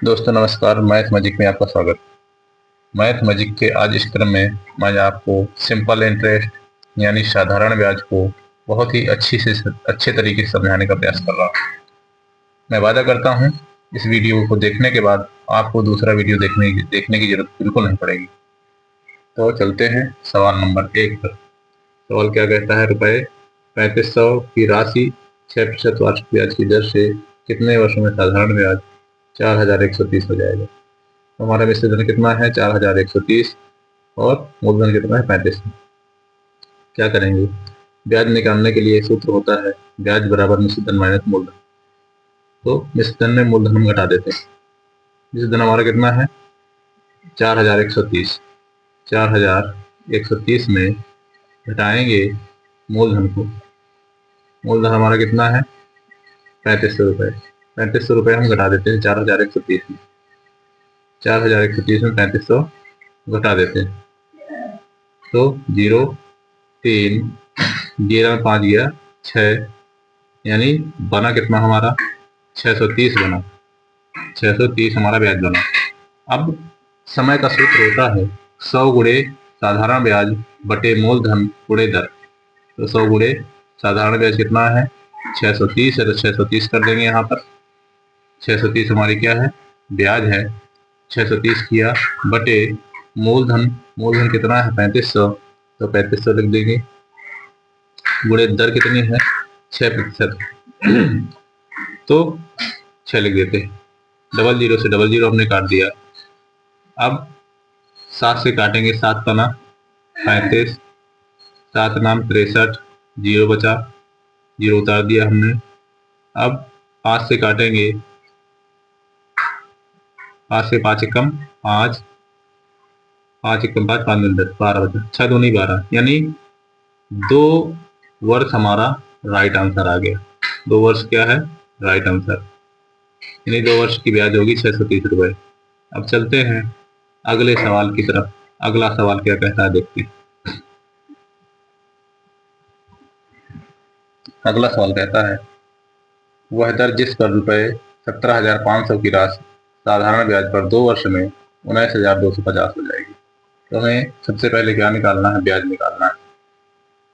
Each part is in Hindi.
दोस्तों नमस्कार। मैथ मैजिक में आपका स्वागत। मैथ मैजिक के आज इस क्रम में मैं आपको सिंपल इंटरेस्ट यानी साधारण ब्याज को बहुत ही अच्छे तरीके से समझाने का प्रयास कर रहा हूँ। मैं वादा करता हूँ इस वीडियो को देखने के बाद आपको दूसरा वीडियो देखने की जरूरत बिल्कुल नहीं पड़ेगी। तो चलते हैं सवाल नंबर 1 पर। सवाल क्या कहता है? रुपए 3500 की राशि 6% वार्षिक ब्याज की दर से कितने वर्षों में साधारण ब्याज 4130 हो जाएगा? हमारा मिश्र धन कितना है? 4130 और मूलधन कितना है? 3500। क्या करेंगे? ब्याज निकालने के लिए सूत्र होता है ब्याज बराबर मिश्र धन माइनस मूलधन। तो मिश्र धन में मूलधन हम घटा देते हैं। मिश्र धन हमारा कितना है? 4130। 4130 में घटाएंगे मूलधन को। मूलधन हमारा कितना है? 3500 रुपये। 3500 रुपये हम घटा देते हैं 4130 में। 4130 में 3500 घटा देते हैं तो 0 3 11 में 5 गया 6, यानी बना कितना हमारा? 630 बना। 630 हमारा ब्याज बना। अब समय का सूत्र होता है 100 गुणे साधारण ब्याज बटे मूलधन गुणे दर। तो 100 गुणे साधारण ब्याज कितना है? 630 है, तो 630 कर देंगे यहाँ पर। 630 हमारी क्या है? ब्याज है। 630 किया बटे मूलधन। मूलधन कितना है? 3500, तो 3500 लिख देंगे। गुणे दर कितनी है? 6%। तो 6 लिख देते हैं। डबल जीरो से डबल जीरो हमने काट दिया। अब 7 से काटेंगे, 7 पना 35, 7 नाम 63, जीरो बचा, जीरो उतार दिया हमने। अब 5 से काटेंगे, 5 से 5 एकम 5, 5 एकम 5, 5 में 10, 12 बचा। 6 दूनी 12, यानी 2 वर्ष हमारा राइट आंसर आ गया। 2 वर्ष क्या है? Right answer. यानी 2 वर्ष की ब्याज होगी 630 रुपये। अब चलते हैं अगले सवाल की तरफ। अगला सवाल क्या कहता है देखते हैं। अगला सवाल कहता है वह दर जिस पर रुपए 17,500 की राशि साधारण ब्याज पर 2 वर्ष में 19,250 हो जाएगी। तो हमें सबसे पहले क्या निकालना है? ब्याज निकालना है।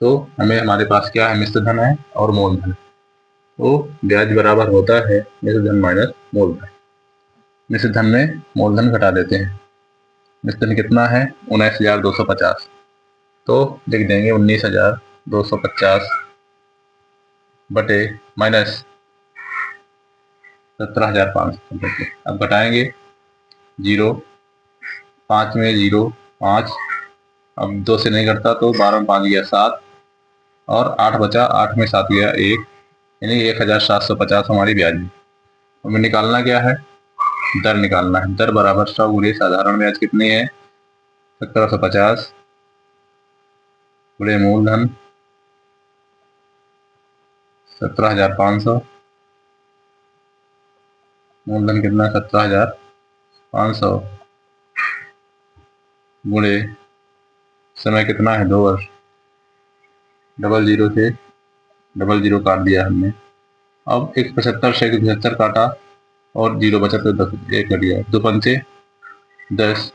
तो हमें हमारे पास क्या है? मिश्र धन है और मूलधन। तो ब्याज बराबर होता है मिश्र धन माइनस मूलधन। मिश्र धन में मूलधन घटा देते हैं। मिश्र धन कितना है? 19,250। तो लिख देंगे 19,250 बटे माइनस 17,500। अब घटाएंगे, 0 5 में 0 5, अब 2 से नहीं घटता तो 12 में 5 गया 7 और 8 बचा, 8 में 7 गया 1, यानी 1,750 हमारी ब्याज है। हमें निकालना क्या है? दर निकालना है। दर बराबर 100 गुणे साधारण ब्याज कितनी है? 1750 गुणे मूलधन 17,500। मूलधन कितना? 17,500 गुणे समय कितना है? 2 वर्ष। डबल जीरो से डबल जीरो काट दिया हमने। अब 175 से 175 काटा और 0 बचा तो 10 एक कट गया। 2 पंचे 10,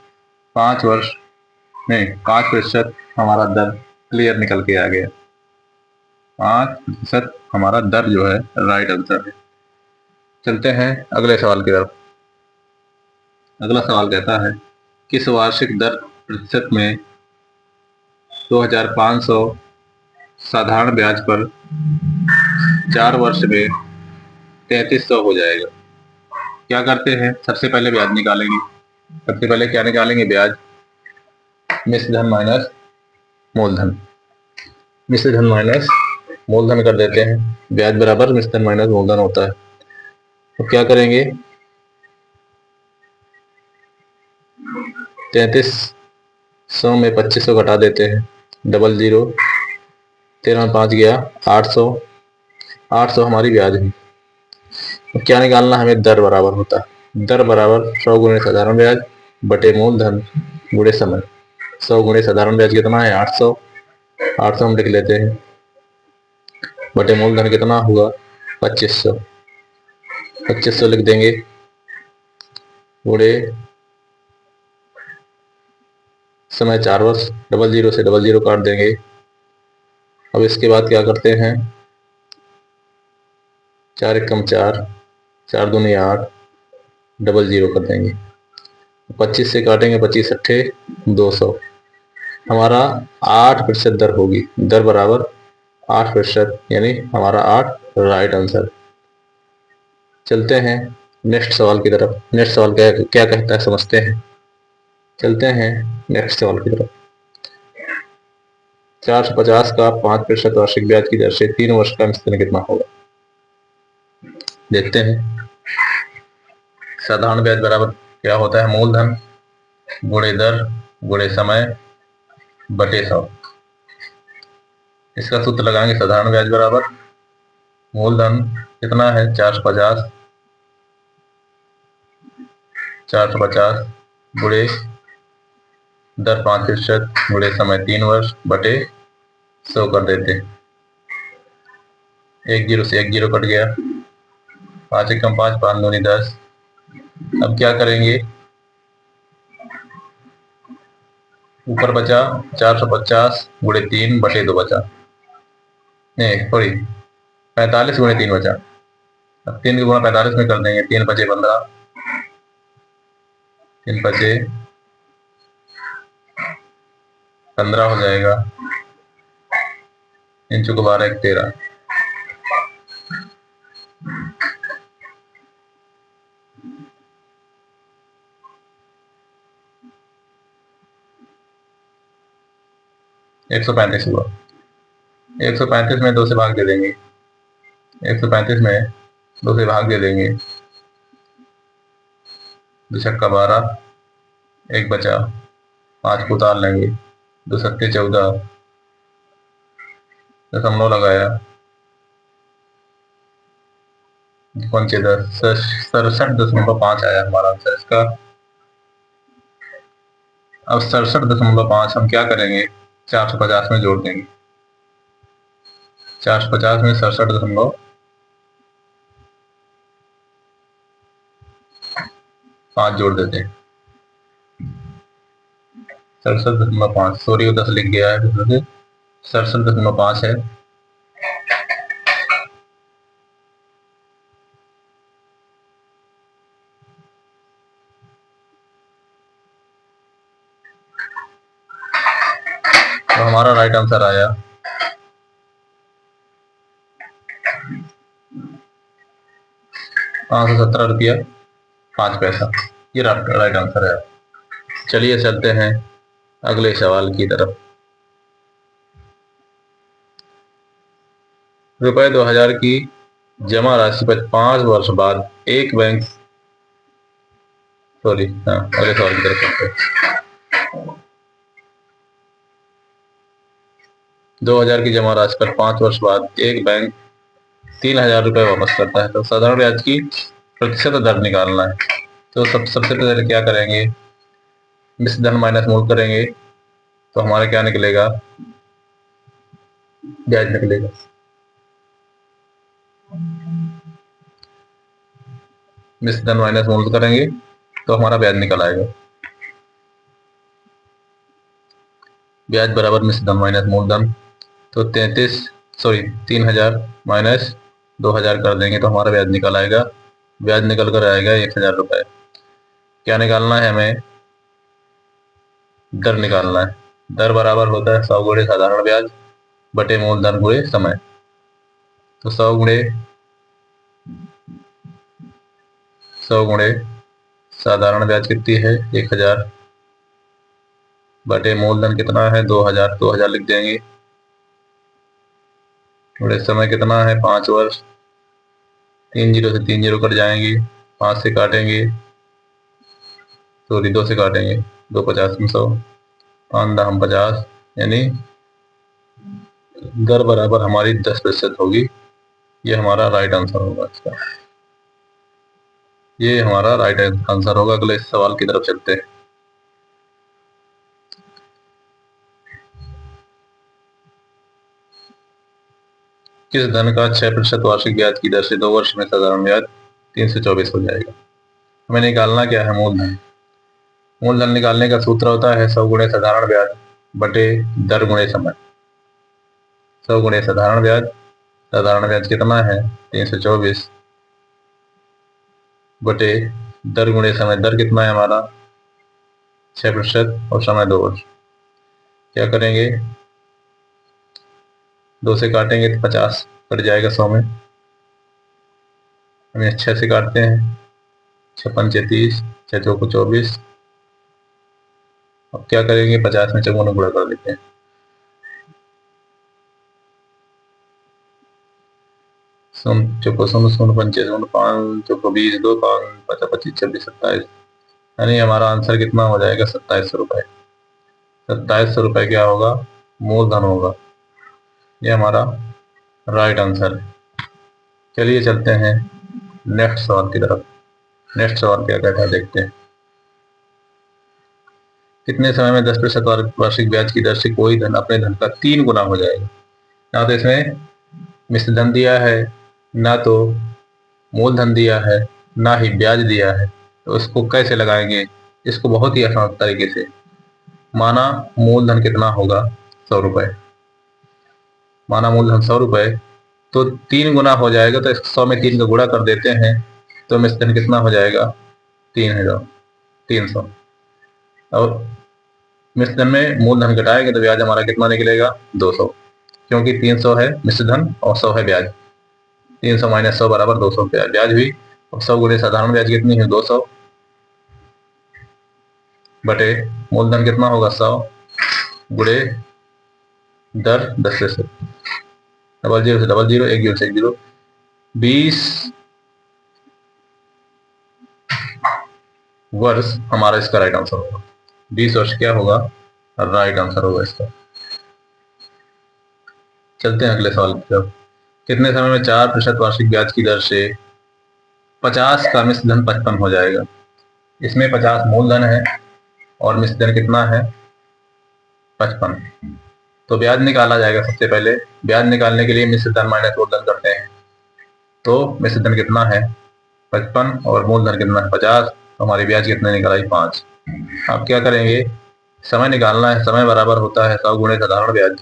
5 वर्ष नहीं 5% हमारा दर क्लियर निकल के आ गया। 5% हमारा दर जो है राइट आंसर है। चलते हैं अगले सवाल की तरफ। अगला सवाल कहता है किस वार्षिक दर प्रतिशत में 2,500 साधारण ब्याज पर 4 वर्ष में 3,300 हो जाएगा? क्या करते हैं? सबसे पहले ब्याज निकालेंगे। सबसे पहले क्या निकालेंगे? ब्याज। मिश्र धन माइनस मूलधन। मिश्र धन माइनस मूलधन कर देते हैं। ब्याज बराबर मिश्र धन माइनस मूलधन होता है। तो क्या करेंगे? 3,300 में 2,500 घटा देते हैं। डबल जीरो, 13 में 5 गया 800, 800 हमारी ब्याज है। तो क्या निकालना? हमें दर बराबर होता है। दर बराबर 100 गुणे साधारण ब्याज बटे मूलधन गुणे समय। 100 गुणे साधारण ब्याज कितना है? 800। 800 हम लिख लेते हैं बटे मूलधन कितना हुआ? 2,500। 2,500 लिख देंगे। गुणे समय 4 वर्ष, 00 से 00 काट देंगे। अब इसके बाद क्या करते हैं, 4 एकम 4, 4 दूनी 8, 00 कर देंगे। 25 से काटेंगे, 25 अट्ठे 200। हमारा 8% दर होगी, दर बराबर 8%, यानी हमारा 8 राइट आंसर। चलते हैं नेक्स्ट सवाल की तरफ। नेक्स्ट सवाल क्या क्या कहता है समझते हैं। चलते हैं नेक्स्ट सवाल की तरफ। 450 का 5% वार्षिक ब्याज की दर से 3 वर्ष का मिश्रण कितना होगा? देखते हैं। साधारण ब्याज बराबर क्या होता है, मूलधन गुणे दर गुणे समय बटे 100। इसका सूत्र लगाएंगे। साधारण ब्याज बराबर मूलधन कितना है 450, 450 गुणे दर 5% गुणे समय 3 वर्ष बटे 100 कर देते। 1 जीरो से 1 जीरो कट गया, 5 एकम 5, 5 दूनी 10। अब क्या करेंगे, ऊपर बचा 450 गुणे 3 बटे 2 बचा, नहीं सॉरी 45 गुणे 3 बचा। अब 3 गुणा 45 में कर देंगे, 3 बचे 15, 3 बचे 15 हो जाएगा, 3 चौके 12 1 13। एक 135 हुआ। 135 में 2 से भाग दे देंगे, 135 में 2 से भाग दे देंगे, 2 छक्का 12, 1 बचा, 5 को उतार लेंगे, 2 सत्ते 14, दशमलव लगाया, 67.5 आया हमारा आंसर इसका। अब 67.5 हम क्या करेंगे, 450 में जोड़ देंगे। 450 में 67.5 जोड़ देते हैं। 67.5, सॉरी 10 लिख गया है, 67.5 है। तो हमारा राइट आंसर आया 517 रुपया 5 पैसा। ये राइट आंसर है। चलिए चलते हैं अगले सवाल की तरफ। रुपए 2000 की जमा राशि पर 5 वर्ष बाद एक बैंक, सॉरी हाँ अगले सवाल की तरफ चलते हैं। 2000 की जमा राशि पर 5 वर्ष बाद एक बैंक 3000 रुपये वापस करता है, तो साधारण ब्याज की प्रतिशत दर निकालना है। तो सबसे पहले क्या करेंगे, मिश्र धन माइनस मूल करेंगे, तो हमारा क्या निकलेगा, ब्याज निकलेगा। मिश्र धन माइनस मूल करेंगे तो हमारा ब्याज निकल आएगा। ब्याज बराबर मिश्र धन माइनस मूलधन, तो 3000 माइनस 2000 कर देंगे तो हमारा ब्याज निकल आएगा। ब्याज निकल कर आएगा 1000 रुपये। क्या निकालना है हमें, दर निकालना है। दर बराबर होता है 100 गुणे साधारण ब्याज बटे मूलधन गुणे समय। तो 100 गुणे साधारण ब्याज कितनी है 1000 बटे मूलधन कितना है 2000, 2000 लिख देंगे, गुणे समय कितना है 5 वर्ष, 3 जीरो से 3 जीरो कट जाएंगे, 5 से काटेंगे, सॉरी 2 से काटेंगे, 2 50 में 100, 5 दाम 50, यानी दर बराबर हमारी 10% होगी। ये हमारा राइट आंसर होगा इसका। ये हमारा राइट आंसर होगा। अगले सवाल की तरफ चलते हैं। किस धन का 6% वार्षिक ब्याज की दर से 2 वर्ष में साधारण ब्याज 324 हो जाएगा? हमें निकालना क्या है? मूलधन। मूलधन निकालने का सूत्र होता है 100 गुणे साधारण ब्याज बटे दर गुणे समय। 100 गुणे साधारण ब्याज, साधारण ब्याज कितना है? 324 बटे दर गुणे समय। दर कितना है हमारा? 6% और समय 2 वर्ष। क्या करेंगे? 2 से काटेंगे तो 50 कट जाएगा 100 में। हम 6 से काटते हैं, 6 पंचे 30, 6 चौको 24। अब क्या करेंगे? 50 में चौगुना गुणा कर देते हैं। शून्य चौको शून्य, शून्य पंचे शून्य, 5 चौको 20, 2 5 5 25 26 27, यानी हमारा आंसर कितना हो जाएगा? 2700 रुपये। 2700 रुपये क्या होगा? मूलधन होगा। ये हमारा राइट आंसर है। चलिए चलते हैं नेक्स्ट सवाल की तरफ। नेक्स्ट सवाल क्या कहता है देखते हैं। कितने समय में 10% वार्षिक ब्याज की दर से कोई धन अपने धन का 3 गुना हो जाएगा? ना तो इसमें मिश्र धन दिया है, ना तो मूलधन दिया है, ना ही ब्याज दिया है, तो इसको कैसे लगाएंगे? इसको बहुत ही आसान तरीके से। माना मूलधन कितना होगा? 100 रुपये। माना मूलधन 100 रुपये, तो 3 गुना हो जाएगा, तो 100 में 3 का गुणा कर देते हैं, तो मिश्र धन कितना हो जाएगा? 3000, 300। और मिश्र धन में मूलधन घटाएंगे तो ब्याज हमारा कितना निकलेगा? 200, क्योंकि 300 है मिश्र धन और 100 है ब्याज। 300 माइनस 100 बराबर 200 ब्याज हुई। और 100 गुणे साधारण ब्याज कितनी है? 200 बटे मूलधन कितना होगा? 100 गुणे दर 10 से 00 से 00, 1 0 से 1 0, 20 वर्ष हमारा इसका राइट आंसर होगा। 20 वर्ष क्या होगा? राइट आंसर होगा इसका। चलते हैं अगले सवाल की तरफ। कितने समय में 4% वार्षिक ब्याज की दर से 50 का मिश्र धन 55 हो जाएगा? इसमें 50 मूलधन है और मिश्र धन कितना है? 55। तो ब्याज निकाला जाएगा। सबसे पहले ब्याज निकालने के लिए मिश्र धन माइनस मूलधन करते हैं। तो मिश्र धन कितना है? 55 और मूलधन कितना है? 50। तो हमारी ब्याज कितने निकल आई? 5। अब क्या करेंगे? समय निकालना है। समय बराबर होता है 100 गुणे साधारण ब्याज।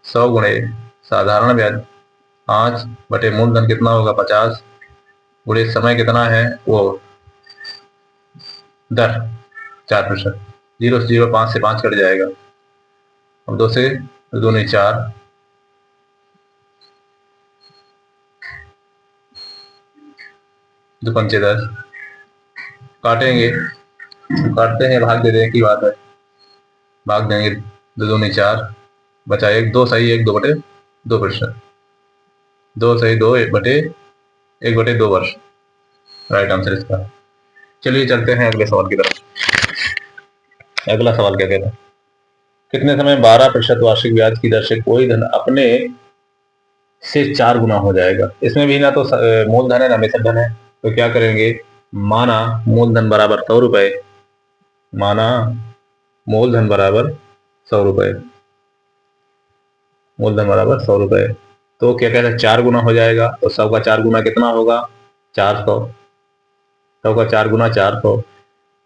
100 गुणे साधारण ब्याज 5 बटे मूलधन कितना होगा? 50 गुणे समय कितना है? वो दर 4%। 0 से 0, 5 से 5 कट जाएगा। अब 2 से 2 नहीं 4, 2 पंचे 10, काटेंगे। काटते हैं, भाग दे दें की बात है, भाग देंगे। 2 2 नहीं 4, बचा 1, 2 सही 1 2 बटे 2%। 2 सही 2 बटे 1 बटे 2 वर्ष राइट आंसर इसका। चलिए चलते हैं अगले सवाल की तरफ। अगला सवाल क्या कहता है? कितने समय 12% वार्षिक ब्याज की दर से कोई धन अपने से 4 गुना हो जाएगा? इसमें भी ना तो मूलधन है ना मिश्र धन है, तो क्या करेंगे? माना मूलधन बराबर 100 रुपए, माना मूलधन बराबर 100 रुपए, मूलधन बराबर 100 रुपए, तो क्या कहते हैं? 4 गुना हो जाएगा। तो 100 का 4 गुना कितना होगा? 400। 100 का 4 गुना 400।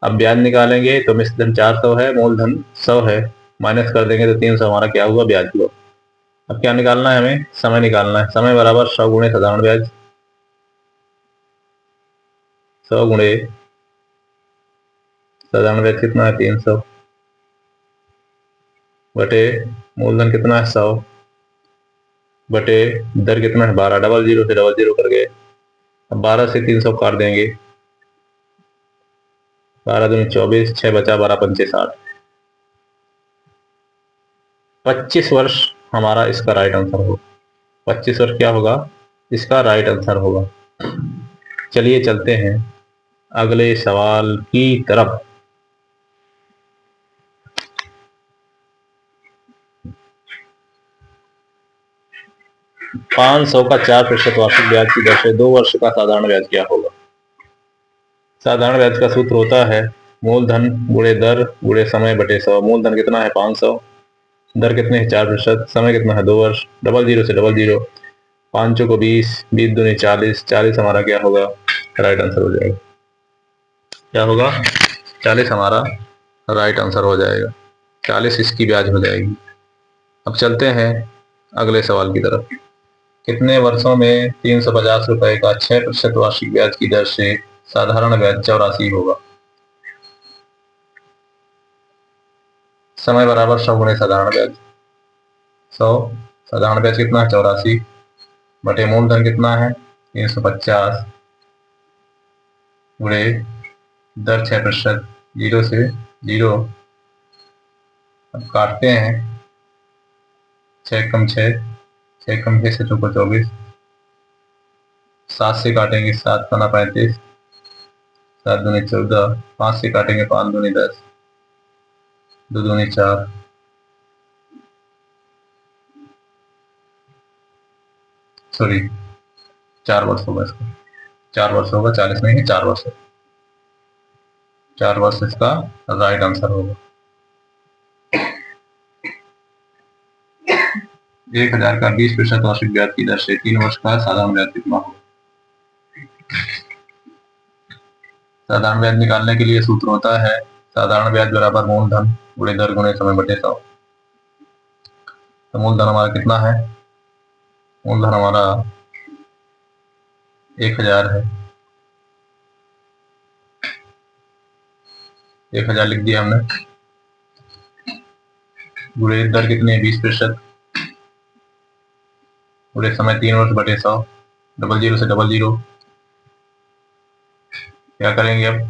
अब ब्याज निकालेंगे तो मिश्र धन 400 है, मूलधन 100 है, माइनस कर देंगे तो 300 हमारा क्या हुआ? ब्याज हुआ। अब क्या निकालना है? हमें समय निकालना है। समय बराबर 100 गुणे साधारण ब्याज। 100 गुणे साधारण ब्याज कितना है? 300 बटे मूलधन कितना है? 100 बटे दर कितना है? 12। 00 से 00 कर गए। अब 12 से 300 काट देंगे। 12 दूनी 24, 6 बचा, 12 पंचे 60। 25 वर्ष हमारा इसका राइट आंसर होगा। 25 वर्ष क्या होगा? इसका राइट आंसर होगा। चलिए चलते हैं अगले सवाल की तरफ। 500 का 4% वार्षिक ब्याज की दर से 2 वर्ष का साधारण ब्याज क्या होगा? साधारण ब्याज का सूत्र होता है मूलधन गुणे दर गुणे समय बटे 100। मूलधन कितना है? 500, दर कितने है? 4%, समय कितना है? 2 वर्ष। 00 से 00, 5 को 20, 20 दूनी 40, 40 हमारा क्या होगा? राइट आंसर हो जाएगा। क्या होगा, 40 हमारा राइट आंसर हो जाएगा। 40 इसकी ब्याज हो जाएगी। अब चलते हैं अगले सवाल की तरफ। कितने वर्षों में 350 रुपए का 6% वार्षिक ब्याज की दर से साधारण ब्याज 84 होगा? समय बराबर 100 गुणे साधारण ब्याज। 100 साधारण ब्याज कितना है, 84 बटे मूलधन कितना है, 350 गुणे दर 6%, 0 से 0। अब काटते हैं, 6 कम 6, 6 कम 6 से 24, 7 से काटेंगे 7 पना 35, 7 दूनी 14, 5 से काटेंगे 5 दूनी 10, 2 दूनी 4, सॉरी 4 वर्ष होगा इसका, 4 वर्ष होगा, 40 नहीं है, 4 वर्ष है। 4 वर्ष इसका राइट आंसर होगा। 1000 का 20% वार्षिक ब्याज की दर से 3 वर्ष का साधारण ब्याज कितना होगा? साधारण ब्याज निकालने के लिए सूत्र होता है साधारण ब्याज बराबर मूलधन गुणे दर गुणे समय बटे 100। तो मूलधन हमारा कितना है, मूलधन हमारा 1000 है। 1000 लिख दिया हमने, गुणे दर कितनी है 20%, गुणे समय 3 वर्ष बटे 100, डबल जीरो से डबल जीरो। क्या करेंगे अब,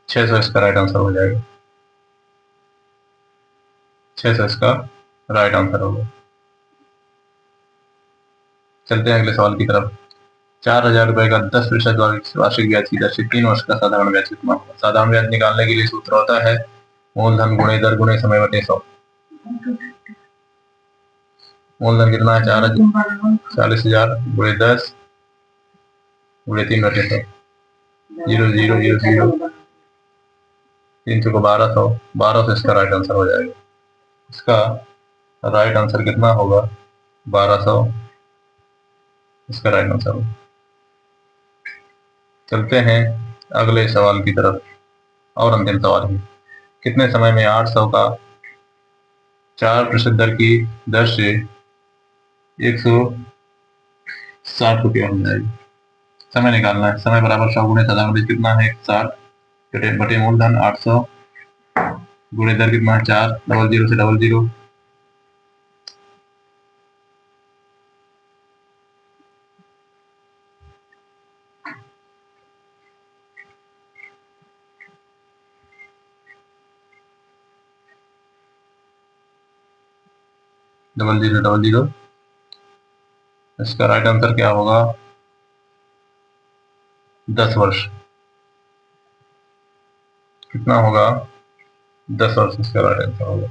छह सौ इसका राइट आंसर हो जाएगा। 600 इसका राइट आंसर होगा। चलते हैं अगले सवाल की तरफ। 4000 रुपए का 10% वार्षिक ब्याज की दर से 3 वर्ष का साधारण ब्याज कितना होगा? साधारण ब्याज निकालने के लिए सूत्र होता है मूलधन गुणे दर गुणे समय बटे 100। मूलधन कितना है, 40,000 गुणे 10 गुणे 3 बटे 100, 0 0 0 0, 3 को 1200, 1200 इसका राइट आंसर हो जाएगा। इसका राइट आंसर कितना होगा, 1200 इसका राइट आंसर होगा। चलते हैं अगले सवाल की तरफ, और अंतिम सवाल है। कितने समय में 800 का 4% दर की दर से 160 रुपया हो जाएगी? समय निकालना है, समय बराबर 100 गुणे साधारण ब्याज कितना है 60 बटे मूलधन 800 गुणे दर कितना है 4, डबल जीरो से double zero, double zero double zero. इसका राइट आंसर क्या होगा, 10 वर्ष। कितना होगा, 10 वर्ष इसका राइट आंसर होगा।